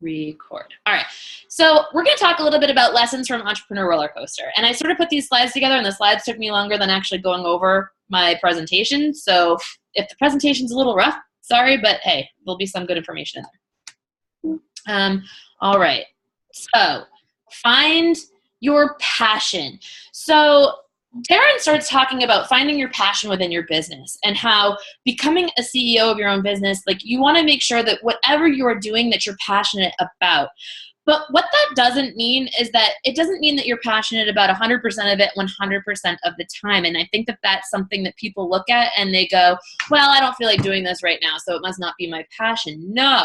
Record. All right. So we're going to talk a little bit about lessons from Entrepreneur Roller Coaster. And I sort of put these slides together, and the slides took me longer than actually going over my presentation. So if the presentation's a little rough, sorry, but hey, there'll be some good information in there. All right. So find your passion. So Darren starts talking about finding your passion within your business and how becoming a CEO of your own business, like you want to make sure that whatever you are doing that you're passionate about. But what that doesn't mean is that it doesn't mean that you're passionate about 100% of it 100% of the time. And I think that that's something that people look at and they go, well, I don't feel like doing this right now, so it must not be my passion. No,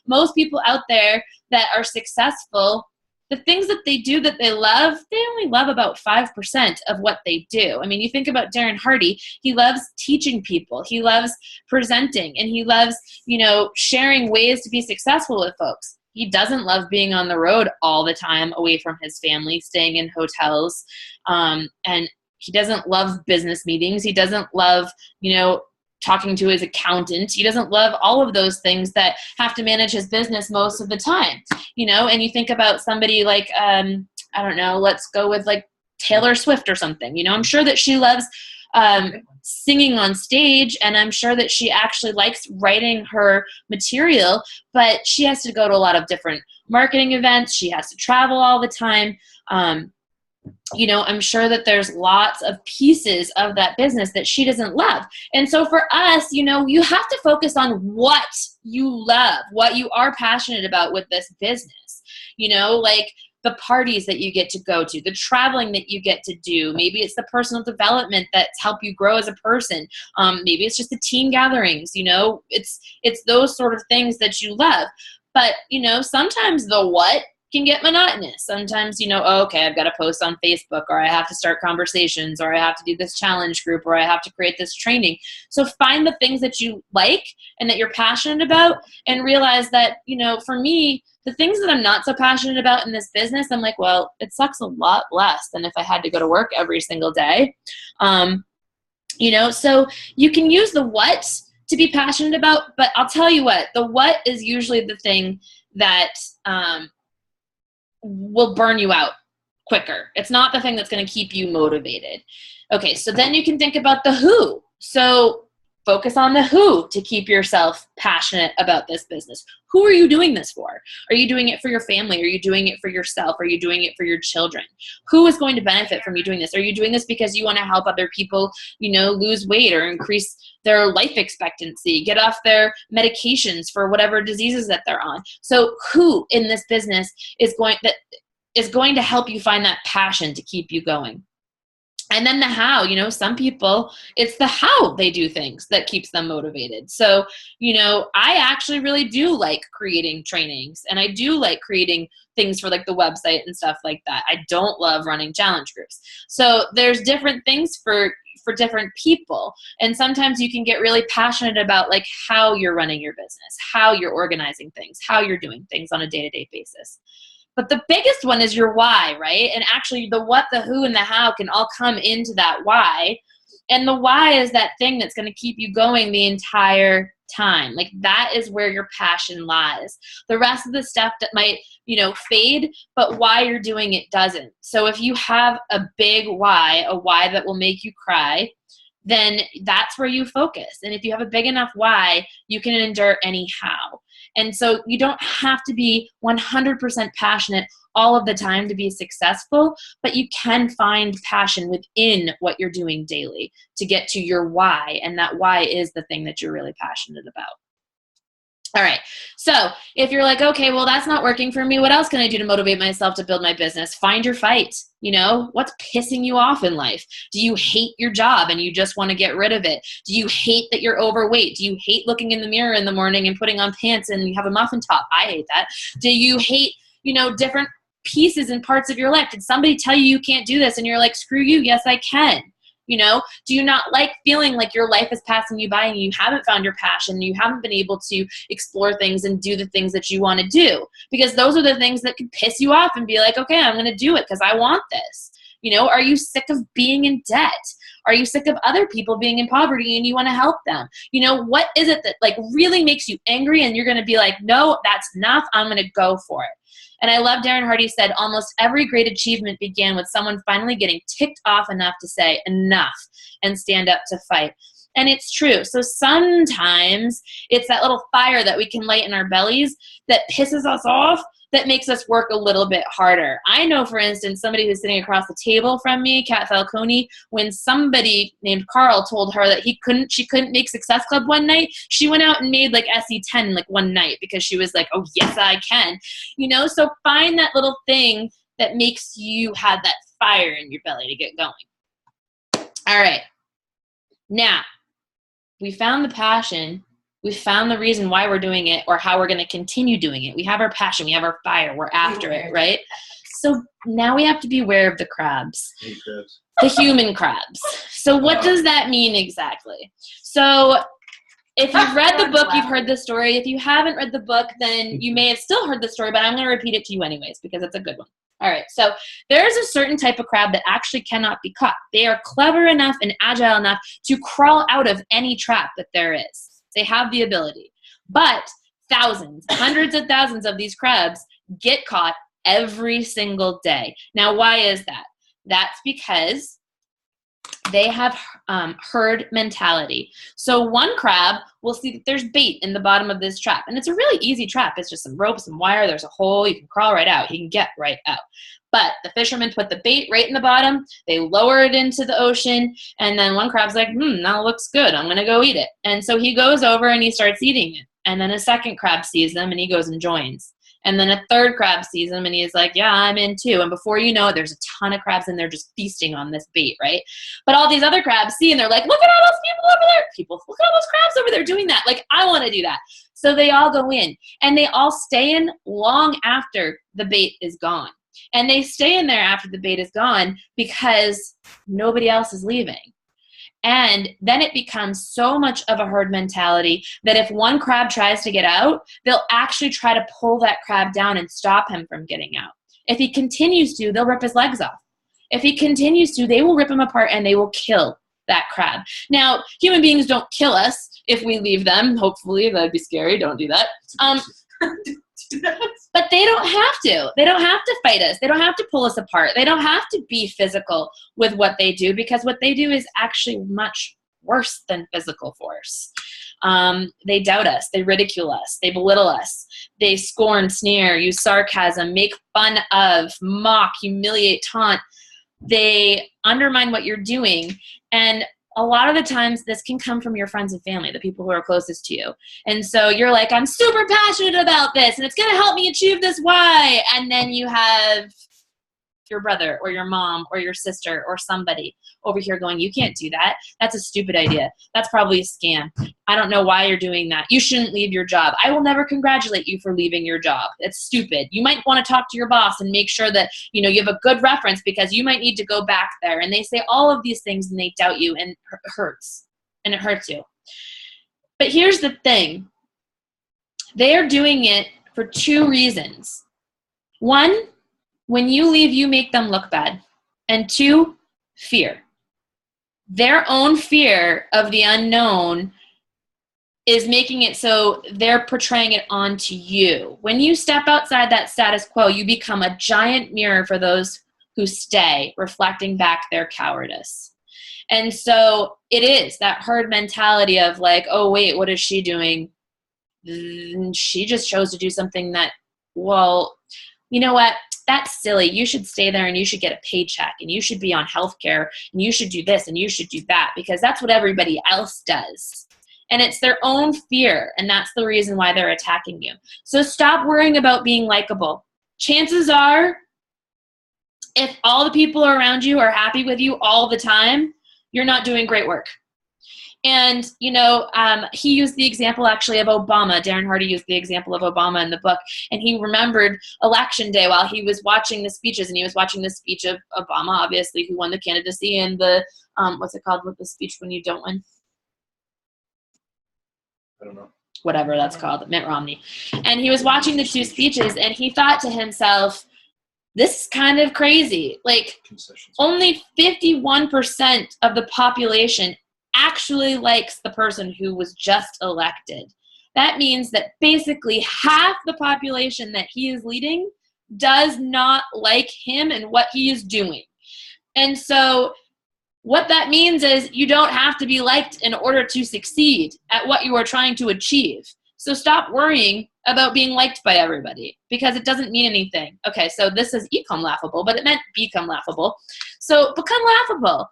most people out there that are successful, the things that they do that they love, they only love about 5% of what they do. I mean, you think about Darren Hardy, he loves teaching people, he loves presenting, and he loves, sharing ways to be successful with folks. He doesn't love being on the road all the time away from his family, staying in hotels, and he doesn't love business meetings. He doesn't love, talking to his accountant. He doesn't love all of those things that have to manage his business most of the time, and you think about somebody like, I don't know, let's go with like Taylor Swift or something. I'm sure that she loves singing on stage, and I'm sure that she actually likes writing her material, but she has to go to a lot of different marketing events. She has to travel all the time. I'm sure that there's lots of pieces of that business that she doesn't love. And so for us, you have to focus on what you love, what you are passionate about with this business, like the parties that you get to go to, the traveling that you get to do. Maybe it's the personal development that's helped you grow as a person. Maybe it's just the team gatherings, it's those sort of things that you love. But, sometimes the what can get monotonous. Sometimes, okay, I've got to post on Facebook, or I have to start conversations, or I have to do this challenge group, or I have to create this training. So find the things that you like and that you're passionate about, and realize that, for me, the things that I'm not so passionate about in this business, I'm like, well, it sucks a lot less than if I had to go to work every single day. So you can use the what to be passionate about, but I'll tell you what, the what is usually the thing that will burn you out quicker. It's not the thing that's going to keep you motivated. Okay, so then you can think about the who. So focus on the who to keep yourself passionate about this business. Who are you doing this for? Are you doing it for your family? Are you doing it for yourself? Are you doing it for your children? Who is going to benefit from you doing this? Are you doing this because you want to help other people, lose weight or increase their life expectancy, get off their medications for whatever diseases that they're on? So who in this business is going to help you find that passion to keep you going? And then the how, some people, it's the how they do things that keeps them motivated. So, I actually really do like creating trainings, and I do like creating things for like the website and stuff like that. I don't love running challenge groups. So there's different things for different people. And sometimes you can get really passionate about like how you're running your business, how you're organizing things, how you're doing things on a day-to-day basis. But the biggest one is your why, right? And actually the what, the who, and the how can all come into that why. And the why is that thing that's going to keep you going the entire time. Like that is where your passion lies. The rest of the stuff that might, fade, but why you're doing it doesn't. So if you have a big why, a why that will make you cry, then that's where you focus. And if you have a big enough why, you can endure any how. And so you don't have to be 100% passionate all of the time to be successful, but you can find passion within what you're doing daily to get to your why. And that why is the thing that you're really passionate about. All right. So if you're like, okay, well, that's not working for me. What else can I do to motivate myself to build my business? Find your fight. What's pissing you off in life? Do you hate your job and you just want to get rid of it? Do you hate that you're overweight? Do you hate looking in the mirror in the morning and putting on pants and you have a muffin top? I hate that. Do you hate, different pieces and parts of your life? Did somebody tell you you can't do this and you're like, screw you, yes, I can? Do you not like feeling like your life is passing you by and you haven't found your passion, you haven't been able to explore things and do the things that you want to do? Because those are the things that can piss you off and be like, okay, I'm going to do it because I want this. You know, are you sick of being in debt? Are you sick of other people being in poverty and you want to help them? You know, what is it that like really makes you angry and you're going to be like, no, that's enough. I'm going to go for it. And I love Darren Hardy said, almost every great achievement began with someone finally getting ticked off enough to say enough and stand up to fight. And it's true. So sometimes it's that little fire that we can light in our bellies that pisses us off, that makes us work a little bit harder. I know, for instance, somebody who's sitting across the table from me, Kat Falcone, when somebody named Carl told her that she couldn't make Success Club one night, she went out and made like SE10 in like one night because she was like, oh, yes, I can. You know, so find that little thing that makes you have that fire in your belly to get going. All right. Now, we found the passion. We found the reason why we're doing it or how we're going to continue doing it. We have our passion. We have our fire. We're after it, right? So now we have to be aware of the crabs. The human crabs. So what does that mean exactly? So if you've read the book, you've heard the story. If you haven't read the book, then you may have still heard the story, but I'm going to repeat it to you anyways because it's a good one. All right, so there's a certain type of crab that actually cannot be caught. They are clever enough and agile enough to crawl out of any trap that there is. They have the ability. But thousands, hundreds of thousands of these crabs get caught every single day. Now, why is that? That's because they have herd mentality. So one crab will see that there's bait in the bottom of this trap. And it's a really easy trap. It's just some rope, some wire. There's a hole. You can crawl right out. You can get right out. But the fishermen put the bait right in the bottom. They lower it into the ocean. And then one crab's like, that looks good. I'm going to go eat it. And so he goes over and he starts eating it. And then a second crab sees them and he goes and joins. And then a third crab sees him and he's like, yeah, I'm in too. And before you know it, there's a ton of crabs and they're just feasting on this bait, right? But all these other crabs see and they're like, look at all those people over there. Look at all those crabs over there doing that. Like, I want to do that. So they all go in and they all stay in long after the bait is gone. And they stay in there after the bait is gone because nobody else is leaving. And then it becomes so much of a herd mentality that if one crab tries to get out, they'll actually try to pull that crab down and stop him from getting out. If he continues to, they'll rip his legs off. If he continues to, they will rip him apart and they will kill that crab. Now, human beings don't kill us if we leave them. Hopefully, that'd be scary. Don't do that. But they don't have to. They don't have to fight us. They don't have to pull us apart. They don't have to be physical with what they do because what they do is actually much worse than physical force. They doubt us. They ridicule us. They belittle us. They scorn, sneer, use sarcasm, make fun of, mock, humiliate, taunt. They undermine what you're doing. And a lot of the times this can come from your friends and family, the people who are closest to you. And so you're like, I'm super passionate about this and it's going to help me achieve this why. And then you have your brother or your mom or your sister or somebody over here going, you can't do that. That's a stupid idea. That's probably a scam. I don't know why you're doing that. You shouldn't leave your job. I will never congratulate you for leaving your job. It's stupid. You might want to talk to your boss and make sure that, you have a good reference because you might need to go back there. And they say all of these things and they doubt you and it hurts. And it hurts you. But here's the thing. They are doing it for two reasons. One, when you leave, you make them look bad. And two, fear. Their own fear of the unknown is making it so they're portraying it onto you. When you step outside that status quo, you become a giant mirror for those who stay, reflecting back their cowardice. And so it is that herd mentality of like, oh, wait, what is she doing? She just chose to do something that, well, you know what? That's silly. You should stay there and you should get a paycheck and you should be on healthcare and you should do this and you should do that because that's what everybody else does. And it's their own fear, and that's the reason why they're attacking you. So stop worrying about being likable. Chances are, if all the people around you are happy with you all the time, you're not doing great work. And, he used the example actually of Obama. Darren Hardy used the example of Obama in the book. And he remembered Election Day while he was watching the speeches. And he was watching the speech of Obama, obviously, who won the candidacy. And the, what's it called with the speech when you don't win? I don't know. Whatever that's called, Mitt Romney. And he was watching the two speeches and he thought to himself, This is kind of crazy. Like, only 51% of the population actually likes the person who was just elected. That means that basically half the population that he is leading does not like him and what he is doing. And so what that means is you don't have to be liked in order to succeed at what you are trying to achieve. So stop worrying about being liked by everybody because it doesn't mean anything. Okay, so this is ecom laughable, but it meant become laughable. So become laughable.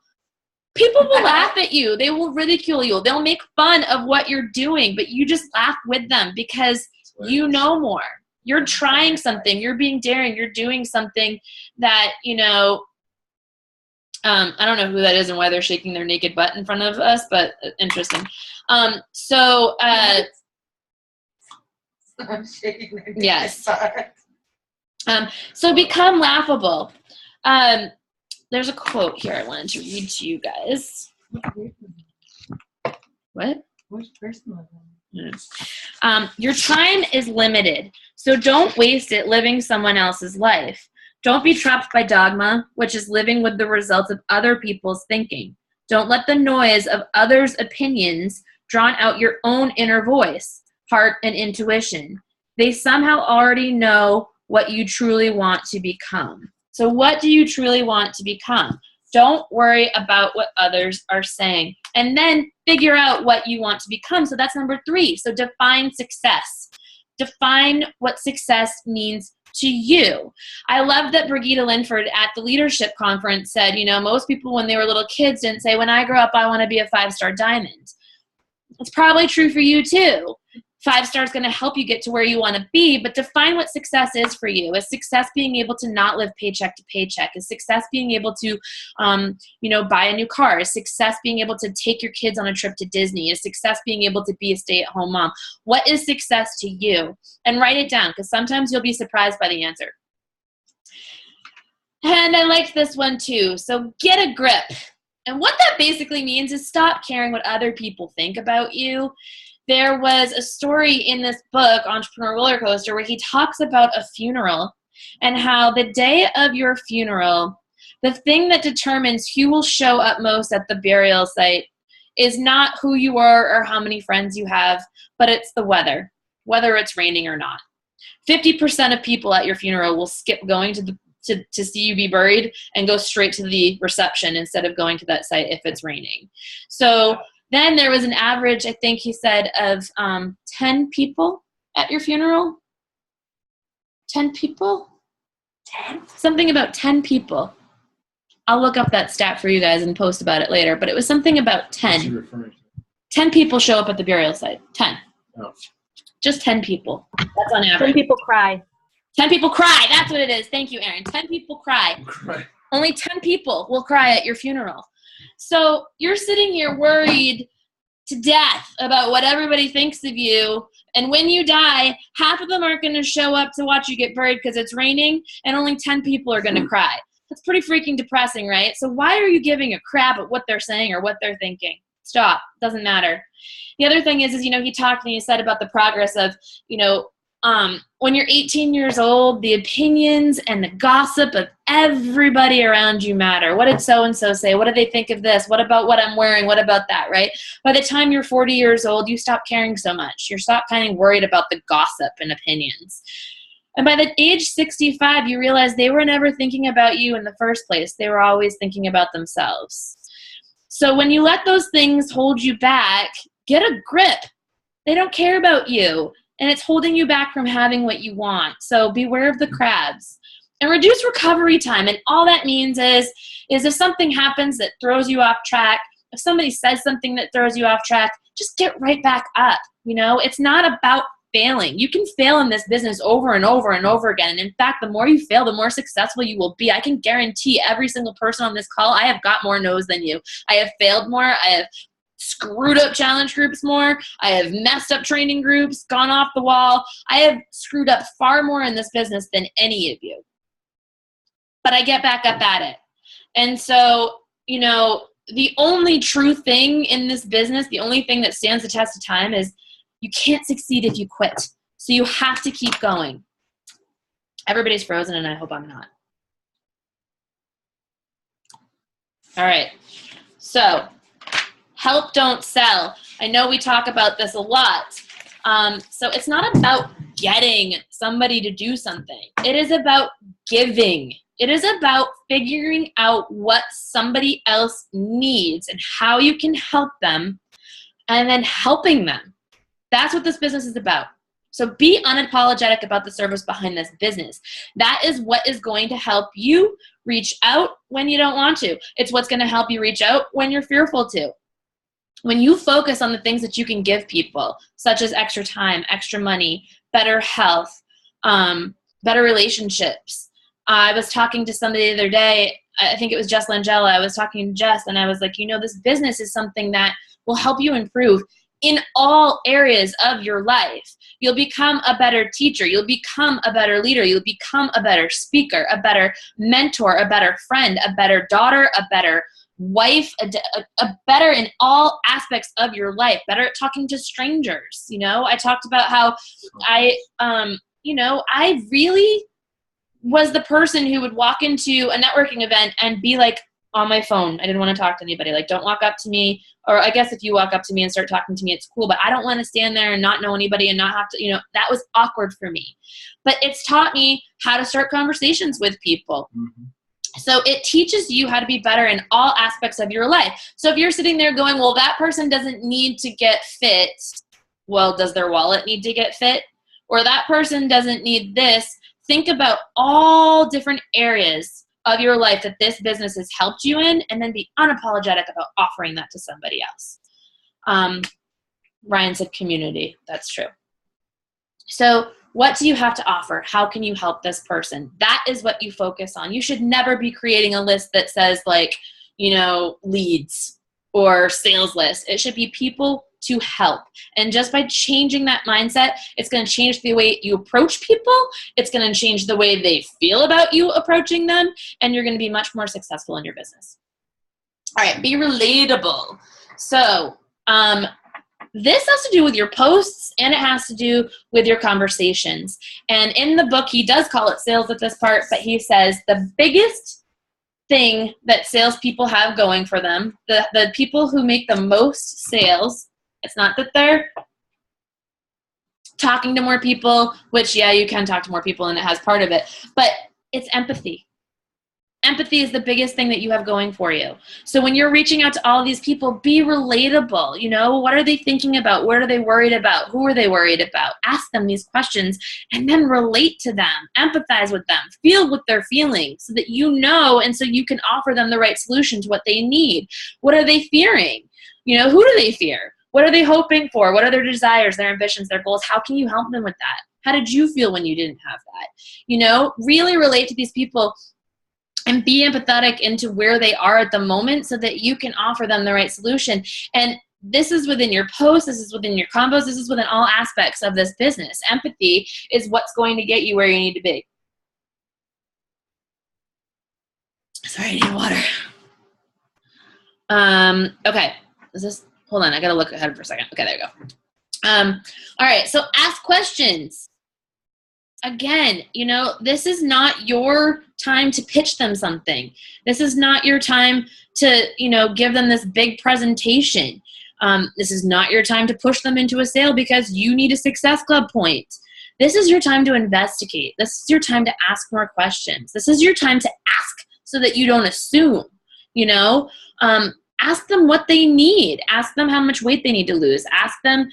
People will laugh at you. They will ridicule you. They'll make fun of what you're doing, but you just laugh with them because you know more. You're trying something. You're being daring. You're doing something that, you know, I don't know who that is and why they're shaking their naked butt in front of us, but interesting. I'm shaking their naked butt. So become laughable. There's a quote here I wanted to read to you guys. What? Which person was that? Your time is limited, so don't waste it living someone else's life. Don't be trapped by dogma, which is living with the results of other people's thinking. Don't let the noise of others' opinions drown out your own inner voice, heart, and intuition. They somehow already know what you truly want to become. So what do you truly want to become? Don't worry about what others are saying. And then figure out what you want to become. So that's number 3. So define success. Define what success means to you. I love that Brigida Linford at the leadership conference said, you know, most people when they were little kids didn't say, when I grow up, I want to be a 5-star diamond. It's probably true for you too. 5-star is going to help you get to where you want to be, but define what success is for you. Is success being able to not live paycheck to paycheck? Is success being able to, buy a new car? Is success being able to take your kids on a trip to Disney? Is success being able to be a stay-at-home mom? What is success to you? And write it down, because sometimes you'll be surprised by the answer. And I liked this one too. So get a grip. And what that basically means is stop caring what other people think about you. There was a story in this book, Entrpreneur Roller Coaster, where he talks about a funeral and how the day of your funeral, the thing that determines who will show up most at the burial site is not who you are or how many friends you have, but it's the weather, whether it's raining or not. 50% of people at your funeral will skip going to see you be buried and go straight to the reception instead of going to that site if it's raining. So then there was an average, I think he said, of 10 people at your funeral. 10 people? 10? Something about 10 people. I'll look up that stat for you guys and post about it later, but it was something about 10. What's he referring to? 10 people show up at the burial site. 10. Oh. Just 10 people. That's on average. 10 people cry. 10 people cry. That's what it is. Thank you, Erin. 10 people cry. Only 10 people will cry at your funeral. So you're sitting here worried to death about what everybody thinks of you. And when you die, half of them aren't going to show up to watch you get buried because it's raining, and only 10 people are going to cry. That's pretty freaking depressing, right? So why are you giving a crap at what they're saying or what they're thinking? Stop. Doesn't matter. The other thing is he talked and he said about the progress of, when you're 18 years old, the opinions and the gossip of everybody around you matter. What did so-and-so say? What do they think of this? What about what I'm wearing? What about that, right? By the time you're 40 years old, you stop caring so much. You stop kind of worried about the gossip and opinions. And by the age 65, you realize they were never thinking about you in the first place. They were always thinking about themselves. So when you let those things hold you back, get a grip. They don't care about you. And it's holding you back from having what you want. So beware of the crabs. And reduce recovery time. And all that means is if something happens that throws you off track, if somebody says something that throws you off track, just get right back up. It's not about failing. You can fail in this business over and over and over again. And in fact, the more you fail, the more successful you will be. I can guarantee every single person on this call, I have got more no's than you. I have failed more. I have screwed up challenge groups more. I have messed up training groups, gone off the wall. I have screwed up far more in this business than any of you. But I get back up at it. And so, the only true thing in this business, the only thing that stands the test of time is you can't succeed if you quit. So you have to keep going. Everybody's frozen and I hope I'm not. All right. So help, don't sell. I know we talk about this a lot. So it's not about getting somebody to do something. It is about giving. It is about figuring out what somebody else needs and how you can help them, and then helping them. That's what this business is about. So be unapologetic about the service behind this business. That is what is going to help you reach out when you don't want to. It's what's going to help you reach out when you're fearful to. When you focus on the things that you can give people, such as extra time, extra money, better health, better relationships. I was talking to somebody the other day, I think it was Jess Langella. I was talking to Jess and I was like, this business is something that will help you improve in all areas of your life. You'll become a better teacher. You'll become a better leader. You'll become a better speaker, a better mentor, a better friend, a better daughter, a better wife, a better in all aspects of your life, better at talking to strangers. I talked about how I really was the person who would walk into a networking event and be like on my phone. I didn't want to talk to anybody. Like, don't walk up to me. Or I guess if you walk up to me and start talking to me, it's cool, but I don't want to stand there and not know anybody and not have to, that was awkward for me. But it's taught me how to start conversations with people. Mm-hmm. So it teaches you how to be better in all aspects of your life. So if you're sitting there going, well, that person doesn't need to get fit. Well, does their wallet need to get fit? Or that person doesn't need this. Think about all different areas of your life that this business has helped you in, and then be unapologetic about offering that to somebody else. Ryan said community. That's true. So what do you have to offer? How can you help this person? That is what you focus on. You should never be creating a list that says leads or sales list. It should be people to help. And just by changing that mindset, it's going to change the way you approach people. It's going to change the way they feel about you approaching them. And you're going to be much more successful in your business. All right, be relatable. So, this has to do with your posts, and it has to do with your conversations. And in the book, he does call it sales at this part, but he says the biggest thing that salespeople have going for them, the people who make the most sales, it's not that they're talking to more people, which, yeah, you can talk to more people, and it has part of it, but it's empathy. Empathy is the biggest thing that you have going for you. So when you're reaching out to all these people, be relatable. What are they thinking about? What are they worried about? Who are they worried about? Ask them these questions and then relate to them. Empathize with them. Feel what they're feeling so that and so you can offer them the right solution to what they need. What are they fearing? Who do they fear? What are they hoping for? What are their desires, their ambitions, their goals? How can you help them with that? How did you feel when you didn't have that? Really relate to these people and be empathetic into where they are at the moment so that you can offer them the right solution. And this is within your posts, this is within your combos, this is within all aspects of this business. Empathy is what's going to get you where you need to be. Sorry, I need water. Okay. Hold on, I gotta look ahead for a second. Okay, there you go. All right, so ask questions. Again, this is not your time to pitch them something. This is not your time to, give them this big presentation. This is not your time to push them into a sale because you need a Success Club point. This is your time to investigate. This is your time to ask more questions. This is your time to ask so that you don't assume, ask them what they need. Ask them how much weight they need to lose. Ask them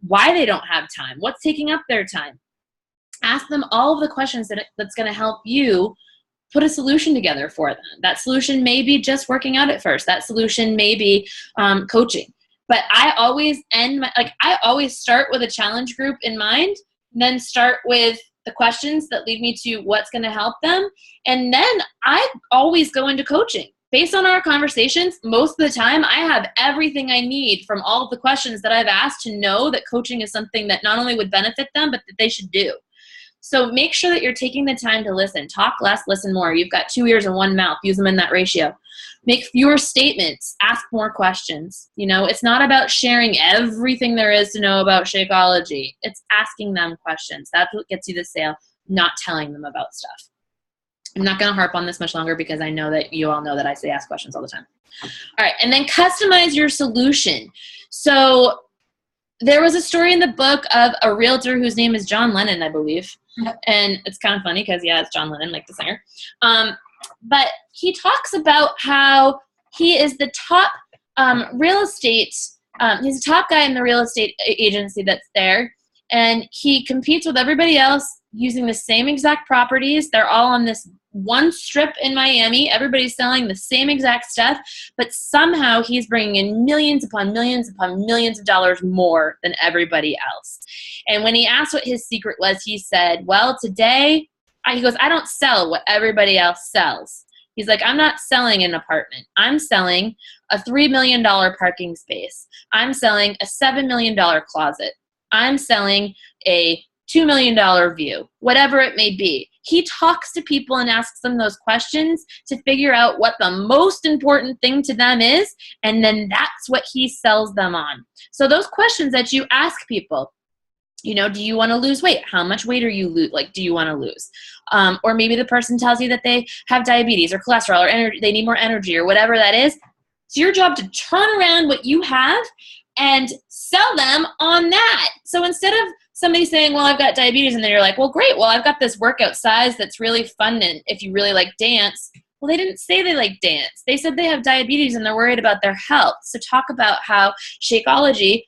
why they don't have time. What's taking up their time? Ask them all of the questions that's going to help you put a solution together for them. That solution may be just working out at first. That solution may be coaching. But I always start with a challenge group in mind, then start with the questions that lead me to what's going to help them. And then I always go into coaching. Based on our conversations, most of the time I have everything I need from all of the questions that I've asked to know that coaching is something that not only would benefit them, but that they should do. So make sure that you're taking the time to listen. Talk less, listen more. You've got 2 ears and 1 mouth. Use them in that ratio. Make fewer statements. Ask more questions. It's not about sharing everything there is to know about Shakeology. It's asking them questions. That's what gets you the sale, not telling them about stuff. I'm not going to harp on this much longer because I know that you all know that I say ask questions all the time. All right. And then customize your solution. So there was a story in the book of a realtor whose name is John Lennon, I believe. And it's kind of funny because, yeah, it's John Lennon, like the singer. But he talks about how he is the top real estate, he's the top guy in the real estate agency that's there. And he competes with everybody else using the same exact properties. They're all on this one strip in Miami. Everybody's selling the same exact stuff, but somehow he's bringing in millions upon millions upon millions of dollars more than everybody else. And when he asked what his secret was, he said, well, today, he goes, I don't sell what everybody else sells. He's like, I'm not selling an apartment. I'm selling a $3 million parking space. I'm selling a $7 million closet. I'm selling a $2 million view, whatever it may be. He talks to people and asks them those questions to figure out what the most important thing to them is, and then that's what he sells them on. So those questions that you ask people, you know, do you want to lose weight? How much weight are you do you want to lose? Or maybe the person tells you that they have diabetes or cholesterol or they need more energy or whatever that is. It's your job to turn around what you have and sell them on that. So instead of somebody saying, well, I've got diabetes, and then you're like, well, great, well, I've got this workout size that's really fun, and if you really like dance. Well, they didn't say they like dance. They said they have diabetes and they're worried about their health. So talk about how Shakeology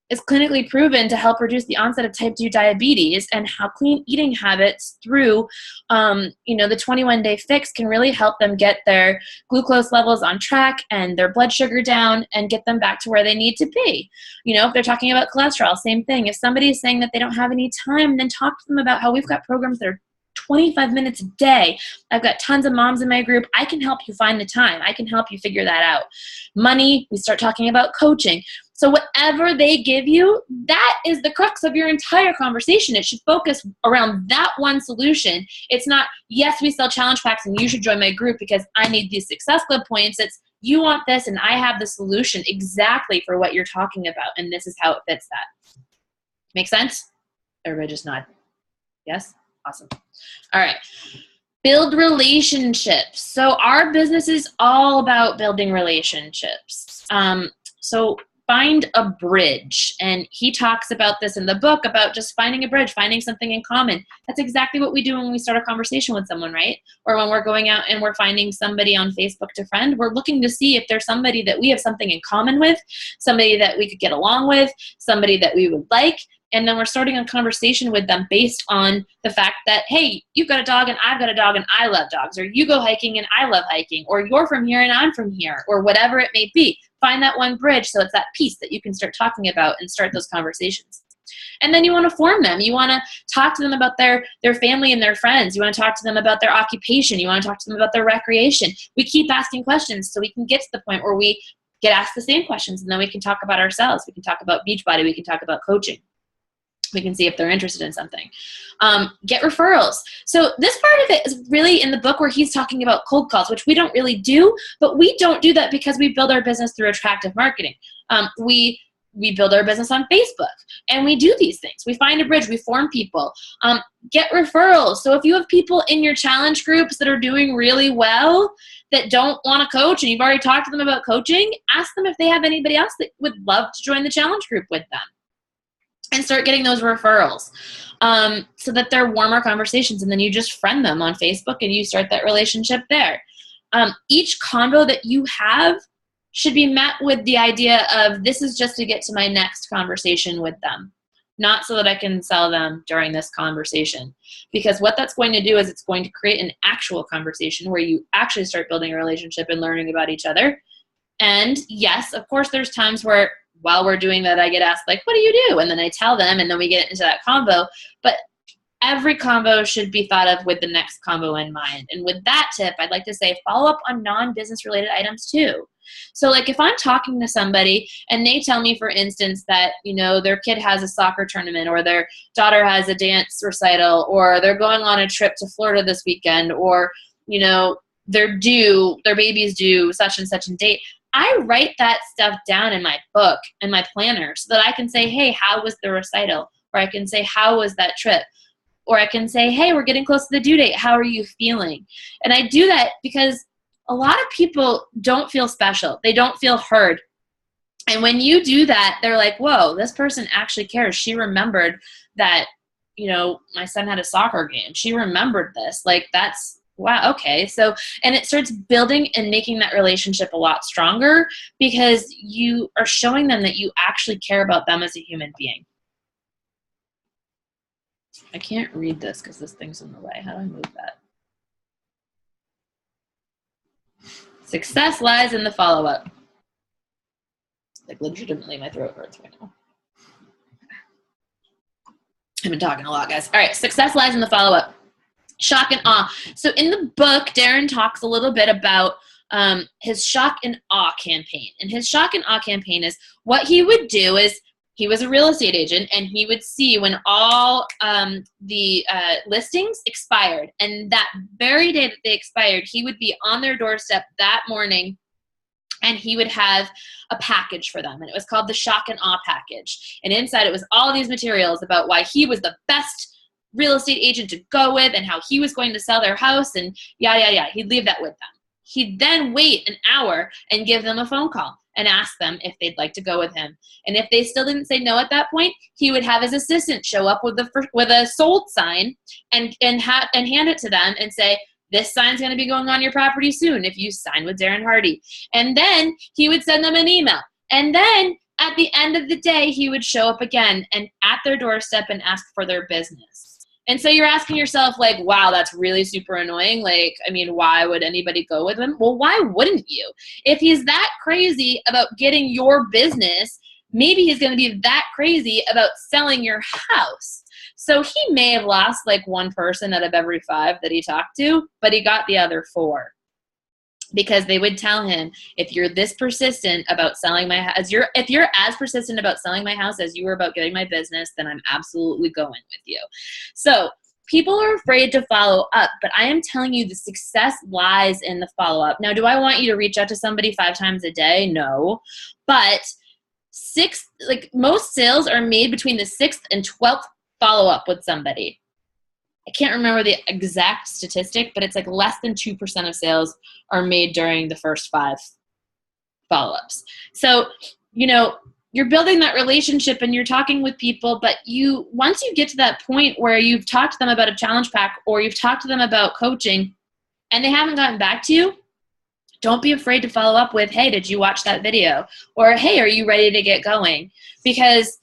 is clinically proven to help reduce the onset of type 2 diabetes, and how clean eating habits through, the 21-day fix can really help them get their glucose levels on track and their blood sugar down and get them back to where they need to be. You know, if they're talking about cholesterol, same thing. If somebody is saying that they don't have any time, then talk to them about how we've got programs that are 25 minutes a day. I've got tons of moms in my group. I can help you find the time. I can help you figure that out. Money, we start talking about coaching. So whatever they give you, that is the crux of your entire conversation. It should focus around that one solution. It's not, yes, we sell challenge packs and you should join my group because I need these Success Club points. It's, you want this and I have the solution exactly for what you're talking about, and this is how it fits that. Make sense? Everybody just nod. Yes? Awesome. All right. Build relationships. So our business is all about building relationships. So find a bridge. And he talks about this in the book about just finding a bridge, finding something in common. That's exactly what we do when we start a conversation with someone, right? Or when we're going out and we're finding somebody on Facebook to friend, we're looking to see if there's somebody that we have something in common with, somebody that we could get along with, somebody that we would like. And then we're starting a conversation with them based on the fact that, hey, you've got a dog and I've got a dog and I love dogs, or you go hiking and I love hiking, or you're from here and I'm from here, or whatever it may be. Find that one bridge so it's that piece that you can start talking about and start those conversations. And then you want to form them. You want to talk to them about their family and their friends. You want to talk to them about their occupation. You want to talk to them about their recreation. We keep asking questions so we can get to the point where we get asked the same questions, and then we can talk about ourselves. We can talk about Beachbody. We can talk about coaching. We can see if they're interested in something. Get referrals. So this part of it is really in the book where he's talking about cold calls, which we don't really do, but we don't do that because we build our business through attractive marketing. We build our business on Facebook, and we do these things. We find a bridge. We form people. Get referrals. So if you have people in your challenge groups that are doing really well that don't want to coach, and you've already talked to them about coaching, ask them if they have anybody else that would love to join the challenge group with them. And start getting those referrals so that they're warmer conversations. And then you just friend them on Facebook and you start that relationship there. Each convo that you have should be met with the idea of, this is just to get to my next conversation with them, not so that I can sell them during this conversation. Because what that's going to do is it's going to create an actual conversation where you actually start building a relationship and learning about each other. And yes, of course, there's times where while we're doing that, I get asked, like, what do you do? And then I tell them, and then we get into that convo. But every convo should be thought of with the next convo in mind. And with that tip, I'd like to say follow up on non-business related items too. So like if I'm talking to somebody and they tell me, for instance, that, you know, their kid has a soccer tournament, or their daughter has a dance recital, or they're going on a trip to Florida this weekend, or, you know, their baby's due such and such a date, I write that stuff down in my book and my planner so that I can say, hey, how was the recital? Or I can say, how was that trip? Or I can say, hey, we're getting close to the due date. How are you feeling? And I do that because a lot of people don't feel special. They don't feel heard. And when you do that, they're like, whoa, this person actually cares. She remembered that, my son had a soccer game. She remembered this. Like, that's, wow, okay. So, and it starts building and making that relationship a lot stronger because you are showing them that you actually care about them as a human being. I can't read this because this thing's in the way. How do I move that? Success lies in the follow-up. Like, legitimately, my throat hurts right now. I've been talking a lot, guys. All right, success lies in the follow-up. Shock and awe. So in the book, Darren talks a little bit about his shock and awe campaign. And his shock and awe campaign is what he would do is he was a real estate agent, and he would see when all the listings expired. And that very day that they expired, he would be on their doorstep that morning, and he would have a package for them. And it was called the Shock and Awe package. And inside it was all these materials about why he was the best real estate agent to go with and how he was going to sell their house and yada. He'd leave that with them. He'd then wait an hour and give them a phone call and ask them if they'd like to go with him. And if they still didn't say no at that point, he would have his assistant show up with a sold sign and hand it to them and say, this sign's going to be going on your property soon if you sign with Darren Hardy. And then he would send them an email. And then at the end of the day, he would show up again and at their doorstep and ask for their business. And so you're asking yourself, like, wow, that's really super annoying. Like, I mean, why would anybody go with him? Well, why wouldn't you? If he's that crazy about getting your business, maybe he's going to be that crazy about selling your house. So he may have lost like one person out of every 5 that he talked to, but he got the other 4. Because they would tell him, if you're this persistent about selling my house, if you're as persistent about selling my house as you were about getting my business, then I'm absolutely going with you. So people are afraid to follow up, but I am telling you the success lies in the follow-up. Now, do I want you to reach out to somebody 5 times a day? No. But most sales are made between the 6th and 12th follow-up with somebody. I can't remember the exact statistic, but it's like less than 2% of sales are made during the first 5 follow-ups. So, you're building that relationship and you're talking with people, but once you get to that point where you've talked to them about a challenge pack or you've talked to them about coaching and they haven't gotten back to you, don't be afraid to follow up with, hey, did you watch that video? Or, hey, are you ready to get going? Because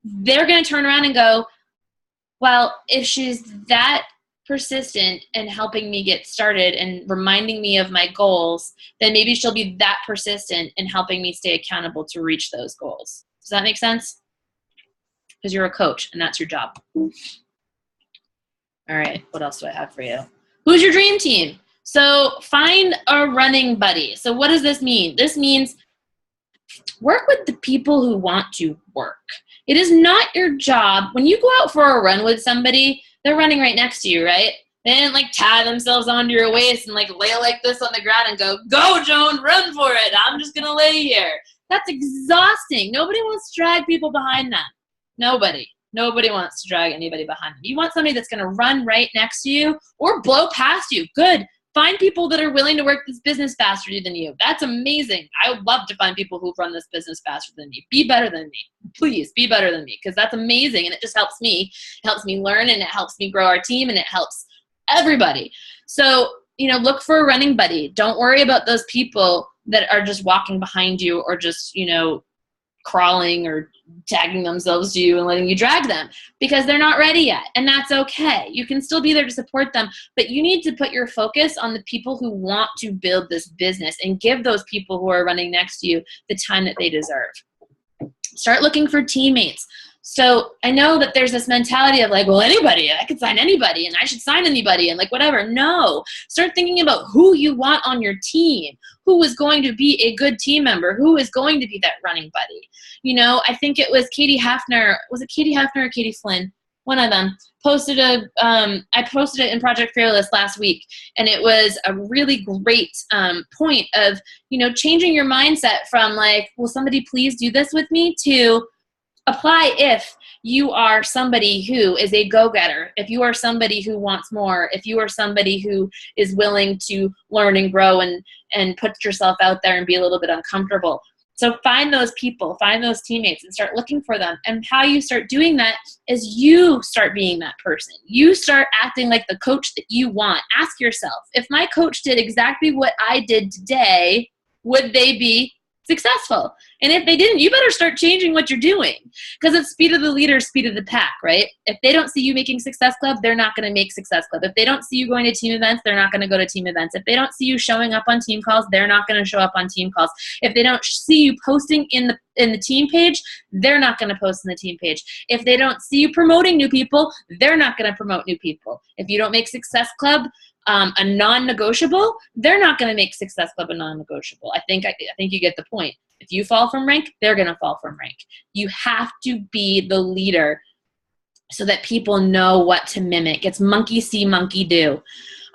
they're going to turn around and go, well, if she's that persistent in helping me get started and reminding me of my goals, then maybe she'll be that persistent in helping me stay accountable to reach those goals. Does that make sense? Because you're a coach and that's your job. All right, what else do I have for you? Who's your dream team? So find a running buddy. So what does this mean? This means work with the people who want to work. It is not your job. When you go out for a run with somebody, they're running right next to you, right? They didn't like tie themselves onto your waist and like lay like this on the ground and go, go, Joan, run for it. I'm just going to lay here. That's exhausting. Nobody wants to drag people behind them. Nobody wants to drag anybody behind them. You want somebody that's going to run right next to you or blow past you. Good. Find people that are willing to work this business faster than you. That's amazing. I would love to find people who run this business faster than me. Be better than me. Please be better than me, because that's amazing. And it just helps me. It helps me learn, and it helps me grow our team, and it helps everybody. So, look for a running buddy. Don't worry about those people that are just walking behind you or just, crawling or tagging themselves to you and letting you drag them, because they're not ready yet. And that's okay. You can still be there to support them, but you need to put your focus on the people who want to build this business and give those people who are running next to you the time that they deserve. Start looking for teammates. So I know that there's this mentality of like, well, anybody, I could sign anybody and I should sign anybody and like whatever. No, start thinking about who you want on your team, who is going to be a good team member, who is going to be that running buddy. I think it was Katie Hafner. Was it Katie Hafner or Katie Flynn? One of them posted I posted it in Project Fearless last week, and it was a really great point of, changing your mindset from like, will somebody please do this with me, to apply if you are somebody who is a go-getter, if you are somebody who wants more, if you are somebody who is willing to learn and grow and put yourself out there and be a little bit uncomfortable. So find those people, find those teammates, and start looking for them. And how you start doing that is you start being that person. You start acting like the coach that you want. Ask yourself, if my coach did exactly what I did today, would they be successful? And if they didn't, you better start changing what you're doing, because it's speed of the leader, speed of the pack, right? If they don't see you making Success Club, they're not going to make Success Club. If they don't see you going to team events, they're not going to go to team events. If they don't see you showing up on team calls, they're not going to show up on team calls. If they don't see you posting in the team page, they're not going to post in the team page. If they don't see you promoting new people, they're not going to promote new people. If you don't make Success Club a non-negotiable, they're not going to make Success Club a non-negotiable. I think you get the point. If you fall from rank, they're going to fall from rank. You have to be the leader so that people know what to mimic. It's monkey see, monkey do.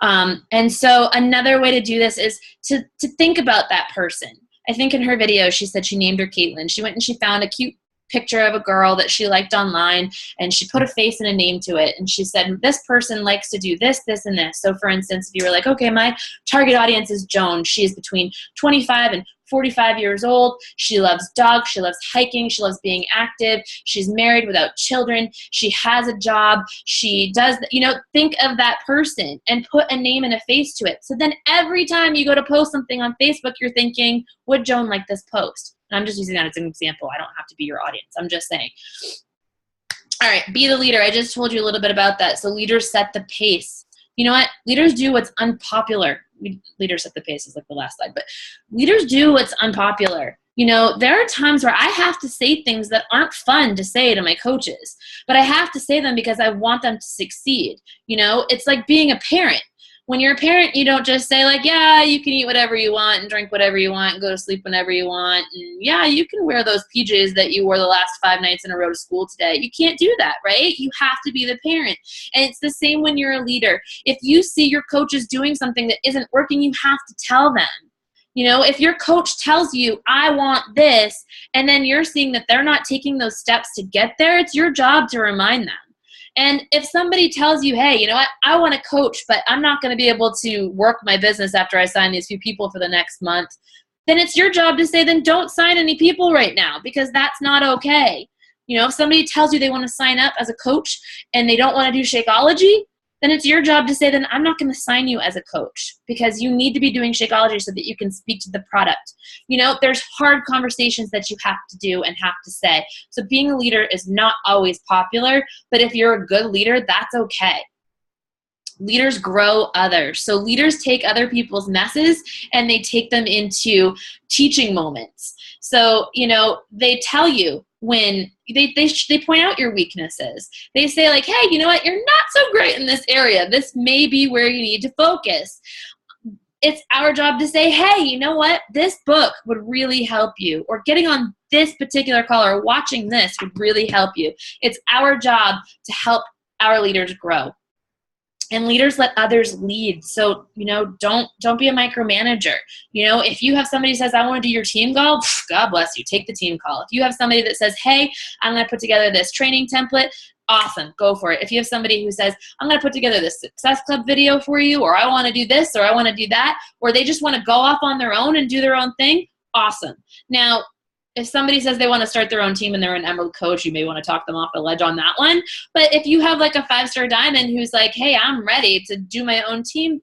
And so another way to do this is to think about that person. I think in her video, she said she named her Caitlin. She went and she found a cute picture of a girl that she liked online, and she put a face and a name to it. And she said, this person likes to do this, this, and this. So for instance, if you were like, okay, my target audience is Joan. She is between 25 and 45 years old. She loves dogs. She loves hiking. She loves being active. She's married without children. She has a job. She does, think of that person and put a name and a face to it. So then every time you go to post something on Facebook, you're thinking, would Joan like this post? And I'm just using that as an example. I don't have to be your audience. I'm just saying. All right, be the leader. I just told you a little bit about that. So leaders set the pace. You know what? Leaders do what's unpopular. Leaders set the pace is like the last slide, but leaders do what's unpopular. There are times where I have to say things that aren't fun to say to my coaches, but I have to say them because I want them to succeed. It's like being a parent. When you're a parent, you don't just say like, yeah, you can eat whatever you want and drink whatever you want and go to sleep whenever you want. And yeah, you can wear those PJs that you wore the last 5 nights in a row to school today. You can't do that, right? You have to be the parent. And it's the same when you're a leader. If you see your coaches doing something that isn't working, you have to tell them. If your coach tells you, I want this, and then you're seeing that they're not taking those steps to get there, it's your job to remind them. And if somebody tells you, hey, you know what, I want to coach, but I'm not going to be able to work my business after I sign these few people for the next month, then it's your job to say, then don't sign any people right now, because that's not okay. If somebody tells you they want to sign up as a coach and they don't want to do Shakeology, then it's your job to say, then I'm not going to sign you as a coach, because you need to be doing Shakeology so that you can speak to the product. There's hard conversations that you have to do and have to say. So being a leader is not always popular, but if you're a good leader, that's okay. Leaders grow others. So leaders take other people's messes and they take them into teaching moments. So, they tell you when they point out your weaknesses. They say like, hey, you know what? You're not so great in this area. This may be where you need to focus. It's our job to say, hey, you know what? This book would really help you, or getting on this particular call or watching this would really help you. It's our job to help our leaders grow. And leaders let others lead. So, don't be a micromanager. If you have somebody who says, I want to do your team call, God bless you, take the team call. If you have somebody that says, hey, I'm going to put together this training template, awesome, go for it. If you have somebody who says, I'm going to put together this Success Club video for you, or I want to do this, or I want to do that, or they just want to go off on their own and do their own thing, awesome. Now, if somebody says they want to start their own team and they're an Emerald coach, you may want to talk them off the ledge on that one. But if you have like a 5-star diamond who's like, hey, I'm ready to do my own team,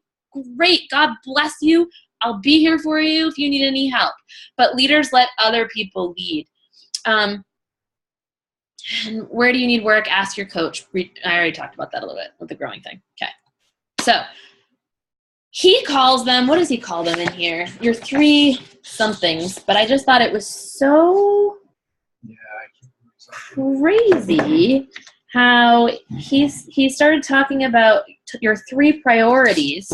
great. God bless you. I'll be here for you if you need any help. But leaders let other people lead. And where do you need work? Ask your coach. I already talked about that a little bit with the growing thing. Okay. So he calls them, what does he call them in here? Your 3 somethings, but I just thought it was so crazy how he started talking about your 3 priorities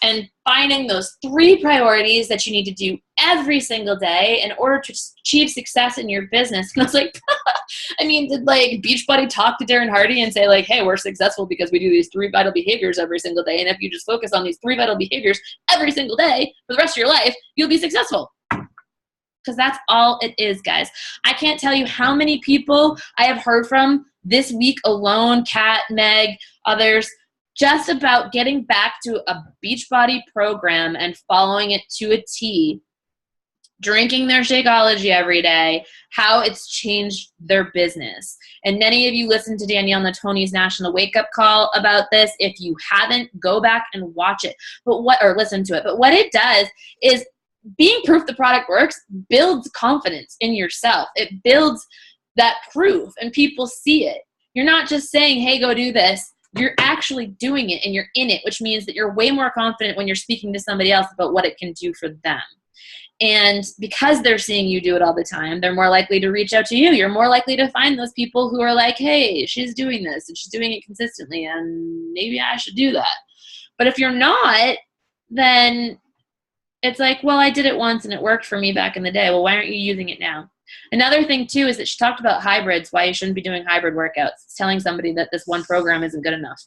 and finding those 3 priorities that you need to do every single day in order to achieve success in your business. And I was like, I mean, did like Beachbody talk to Darren Hardy and say like, hey, we're successful because we do these 3 vital behaviors every single day. And if you just focus on these 3 vital behaviors every single day for the rest of your life, you'll be successful. because that's all it is, guys. I can't tell you how many people I have heard from this week alone, Kat, Meg, others, just about getting back to a Beachbody program and following it to a T, drinking their Shakeology every day, how it's changed their business. And many of you listened to Danielle Natoni's National Wake Up Call about this. If you haven't, go back and watch it, or listen to it. But what it does is, being proof the product works builds confidence in yourself. It builds that proof, and people see it. You're not just saying, hey, go do this. You're actually doing it, and you're in it, which means that you're way more confident when you're speaking to somebody else about what it can do for them. And because they're seeing you do it all the time, they're more likely to reach out to you. You're more likely to find those people who are like, hey, she's doing this, and she's doing it consistently, and maybe I should do that. But if you're not, then it's like, well, I did it once and it worked for me back in the day. Well, why aren't you using it now? Another thing, too, is that she talked about hybrids, why you shouldn't be doing hybrid workouts. It's telling somebody that this one program isn't good enough.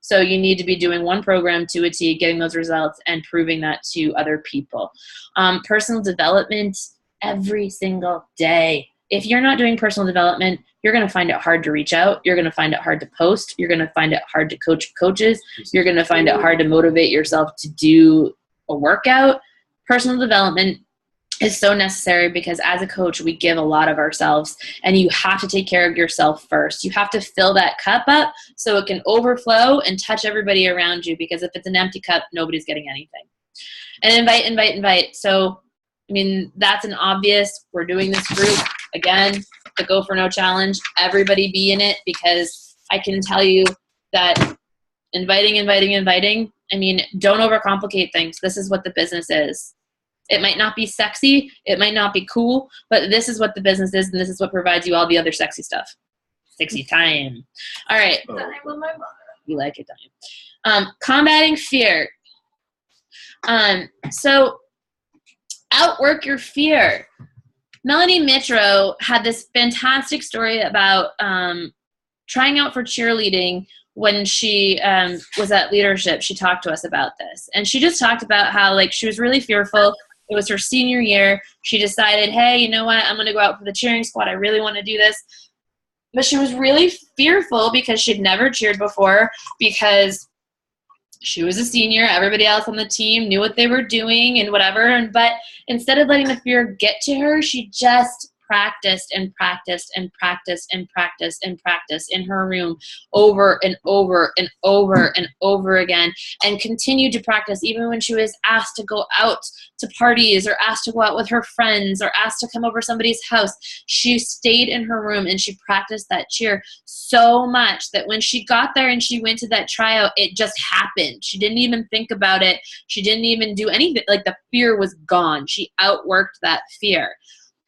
So you need to be doing one program to a T, getting those results, and proving that to other people. Personal development every single day. If you're not doing personal development, you're going to find it hard to reach out. You're going to find it hard to post. You're going to find it hard to coach coaches. You're going to find it hard to motivate yourself to do a workout. Personal development is so necessary because as a coach, we give a lot of ourselves, and you have to take care of yourself first. You have to fill that cup up so it can overflow and touch everybody around you, because if it's an empty cup, nobody's getting anything. And invite. So, I mean, that's an obvious. We're doing this group, again, the Go For No Challenge. Everybody be in it, because I can tell you that inviting. I mean, don't overcomplicate things. This is what the business is. It might not be sexy. It might not be cool, but this is what the business is, and this is what provides you all the other sexy stuff. Sexy time. All right. Oh. Time with my mother. You like it, don't you? Combating fear. So outwork your fear. Melanie Mitro had this fantastic story about trying out for cheerleading. When she was at leadership, she talked to us about this. And she just talked about how, like, she was really fearful. It was her senior year. She decided, hey, you know what? I'm going to go out for the cheering squad. I really want to do this. But she was really fearful because she'd never cheered before, because she was a senior. Everybody else on the team knew what they were doing and whatever. But instead of letting the fear get to her, she just practiced in her room over and over again, and continued to practice even when she was asked to go out to parties, or asked to go out with her friends, or asked to come over somebody's house. She stayed in her room and she practiced that cheer so much that when she got there and she went to that tryout, it just happened. She didn't even think about it. She didn't even do anything. Like, the fear was gone. She outworked that fear.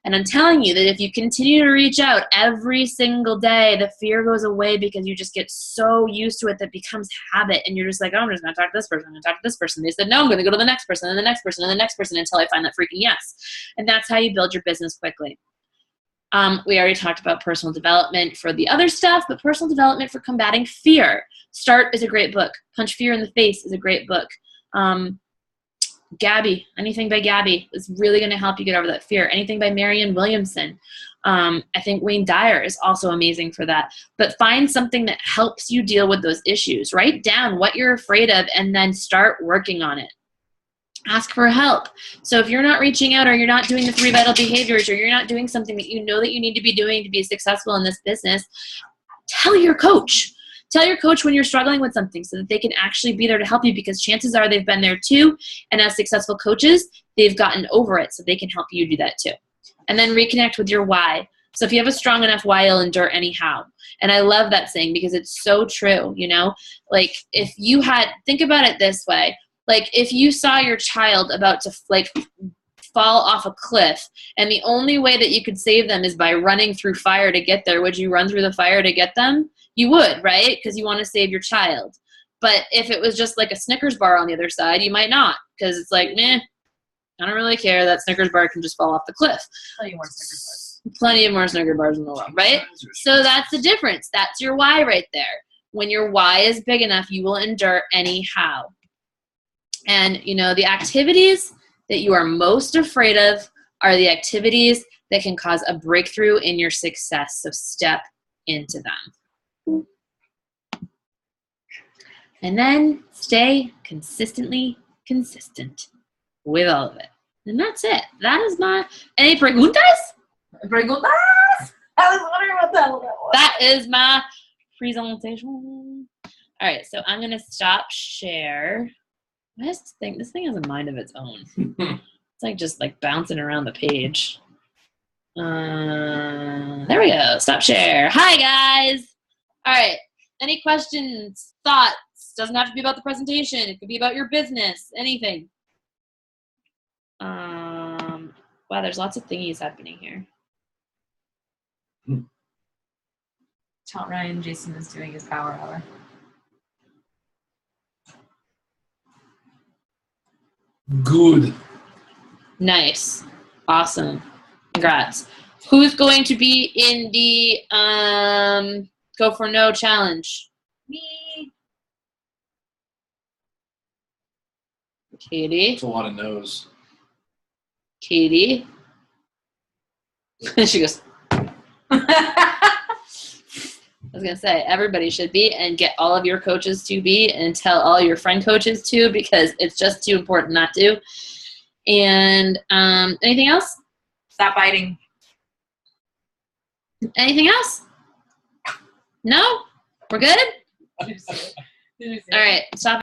And I'm telling you that if you continue to reach out every single day, the fear goes away, because you just get so used to it that it becomes habit. And you're just like, oh, I'm just going to talk to this person. I'm going to talk to this person. They said, no, I'm going to go to the next person and the next person and the next person until I find that freaking yes. And that's how you build your business quickly. We already talked about personal development for the other stuff, but personal development for combating fear. Start is a great book. Punch Fear in the Face is a great book. Gabby, anything by Gabby is really going to help you get over that fear. Anything by Marianne Williamson. I think Wayne Dyer is also amazing for that. But find something that helps you deal with those issues. Write down what you're afraid of and then start working on it. Ask for help. So if you're not reaching out, or you're not doing the 3 vital behaviors, or you're not doing something that you know that you need to be doing to be successful in this business, tell your coach. Tell your coach when you're struggling with something, so that they can actually be there to help you, because chances are they've been there too. And as successful coaches, they've gotten over it, so they can help you do that too. And then reconnect with your why. So if you have a strong enough why, you'll endure anyhow. And I love that saying, because it's so true, you know? Like, if you had, think about it this way. Like, if you saw your child about to, like, fall off a cliff, and the only way that you could save them is by running through fire to get there, would you run through the fire to get them? You would, right? Because you want to save your child. But if it was just like a Snickers bar on the other side, you might not, because it's like, meh, I don't really care. That Snickers bar can just fall off the cliff. Plenty more Snickers bars. Plenty of more Snickers bars in the world, right? So that's the difference. That's your why right there. When your why is big enough, you will endure anyhow. And, you know, the activities that you are most afraid of are the activities that can cause a breakthrough in your success. So step into them. And then stay consistently consistent with all of it. And that's it. That is my... Any preguntas? Preguntas? I was wondering what the hell that was. That is my presentation. All right, so I'm going to stop share. This thing has a mind of its own. It's like just like bouncing around the page. There we go. Stop share. Hi, guys. All right. Any questions, thoughts? Doesn't have to be about the presentation. It could be about your business, anything. Wow, there's lots of thingies happening here. Tell Ryan Jason is doing his power hour. Good. Nice. Awesome. Congrats. Who's going to be in the Go for No challenge? Me. Katie. It's a lot of no's. Katie. She goes, I was going to say, everybody should be, and get all of your coaches to be, and tell all your friend coaches to, because it's just too important not to. And anything else? Stop biting. Anything else? No? We're good? Did you say it? All right. Stop.